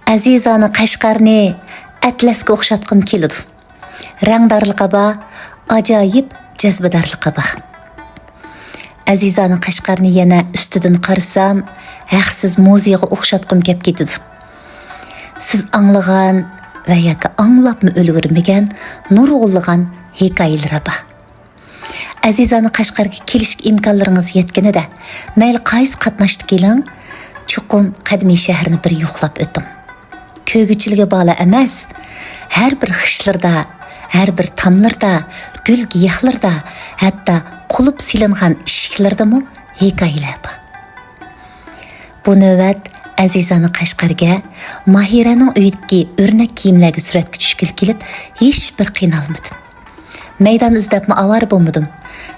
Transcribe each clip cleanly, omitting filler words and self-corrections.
Azizani Qashqarni atlasga o'xshatqim keladi. Rangdorligi bor, ajoyib jazbadorligi bor. Azizani Qashqarni yana ustidan qarasam, haqsiz muzeyga o'xshatqim kelib ketadi. Siz anglagan va yoki anglabmi ulgurmagan nurg'unlagan hikoyalar bor. Azizani Qashqarga kelishga imkonlaringiz yetganida, mayli qaysi qatnashda keling, chuqur qadimiy shaharni bir yo'qlab o'ting. Kögüçülüge bağlı emas, her bir xishlarda, her bir tamlarda, gül giyahlarda, hatta qulup silingan ishiklarda mu hikoyalar bor. Bu növbet Azizani Qashqarga Mahiraning uyidagi o'rnak kiyimlarga suratga tushgil kelib, hech bir qiynalmadim. Maydon izlabmi avar bo'lmadim.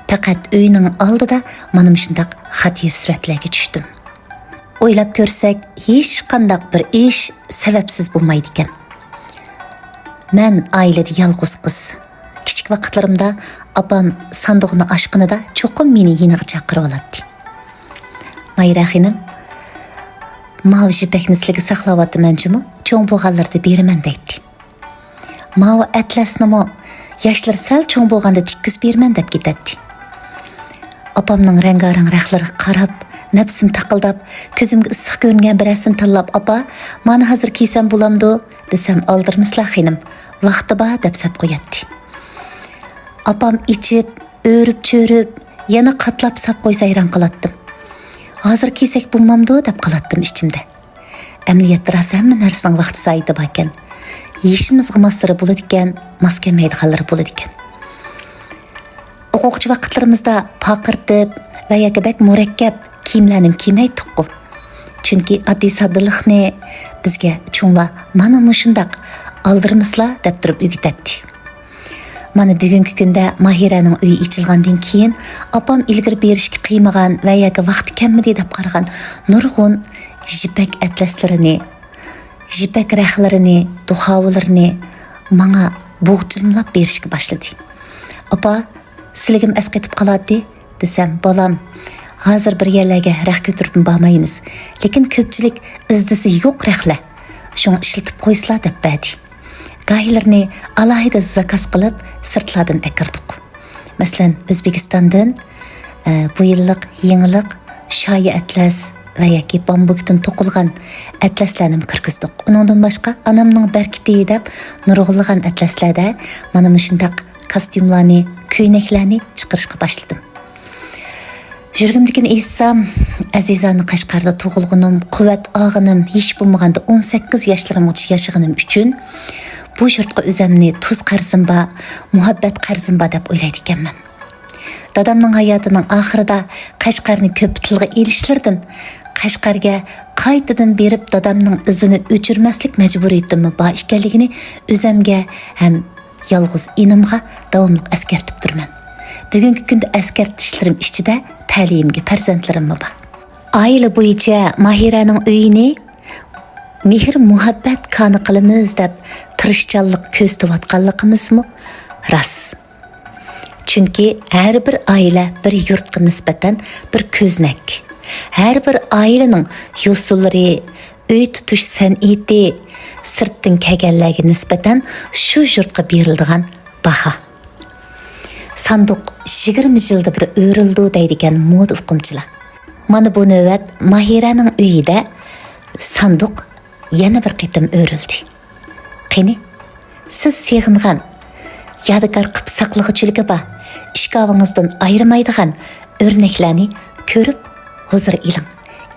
Faqat uyining oldida mana shunday xatir suratlarga tushdim. O'ylab ko'rsak, hech qanday bir ish sababsiz bo'lmaydi ekan. Men oilada yolg'iz qiz. Kichik vaqtlarimda opam sandiqni ochganida cho'qim meni yiniga chaqirib oladi. Mayra xonim, "Mav jipakni sizlarga saqlayapman-chimi? Cho'ng bo'lganlarda beraman" deydi. "Mav atlasnimi yoshlar sal cho'ng bo'lganda tikkizib beraman" deb ketadi. Opamning rangarang raxlariga qarab, nafsim taqildab, ko'zimga issiq ko'ringan bir rasm tanlab, "Opa, mana hozir kiysam bo'lamdi" desam, "Oldirmislar xonim, vaqti bor" deb sap qo'yadi. Opam ichib, o'rib-cho'rib, yana qatlab sap qo'ysa hayron qolatdim. "Hozir kiysak bo'lmamdi" deb qolatdim ichimda. Amaliyotda rosa hamma narsaning vaqti zoyida bor ekan. Yeshimizga moslari bo'ladi ekan, mos kelmaydiganlari bo'ladi ekan. O'quvchi vaqtlarimizda paqirtib va yoki bak murakkab kiyimlarni kiymaydiq-ku. Chunki oddiy soddaliqni bizga cho'nglar mana mushundaq oldirmislar deb turib o'rgatadi. Mana bugungi kunda Mahiraning uyi ichilgandan keyin opam ilgari berishga qiymagan va yoki vaqti kammidi deb qaragan nurg'un jipak atlaslarini, jipak raxlarini, duxovlarini menga bo'g'chilmlab berishga boshladi. "Opa, sizligim asqetib qoladi" desam, "Bolam, hozir bir yerlarga rax ko'tirib bormaymiz, lekin ko'pchilik izdisi yo'q raxlar. Shuni ishlatib qo'ysizlar" deb berdi. Gaylarni alohida zakaz qilib sirtlardan akirdik. Masalan, O'zbekistondan bu yillik yangilik shoyi atlas va yoki bambukdan to'qilgan atlaslarni kirgizdik. Uningdan boshqa onamning barkiti deb nurg'unlagan atlaslarda mana shunday kostyumlarni, ko'ylaklarni chiqarishga boshladim. Jurgimdikini eshitsam, Azizani Qashqarda tug'ilganim, quvvat og'inim hech bo'lmaganda 18 yoshlargacha yashaгаnim uchun bu yurtga o'zimni tuz qarzim bor, muhabbat qarzim bor deb o'ylaydi ekanman. Dadamning hayotining oxirida Qashqarni ko'p tilga elishlardan Qashqarga qaytadan berib dadamning izini o'chirmaslik majburiyatim bor ekanligini o'zimga ham yolg'iz inimga davomli askartib turman. Bugungi kunda askartishlarim ichida ta'limga farzandlarim bor. Oila bo'yicha Mahiraning uyini mehr muhabbat koni qilamiz deb tirishchanlik ko'zlayotganligimizmi rost. Chunki har bir oila bir yurtga nisbatan bir ko'znak. Har bir oilaning yo'sullari, uy tutish san'ati sirtdan kelganlarga nisbatan shu yurtga beriladigan baho. Sanduq 20 yilda bir o'rildi deydigan mod uqumchilar. Mana bu navbat Mahiraning uyida sanduq yana bir qitim o'rildi. Qani, siz seg'ingan, yodgor qilib saqlag'uchiligi bor, ishkovingizdan ayirmaydigan o'rnaklarni ko'rib huzur iling.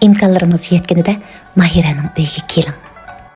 Imkonlaringiz yetganida Mahiraning uyiga keling.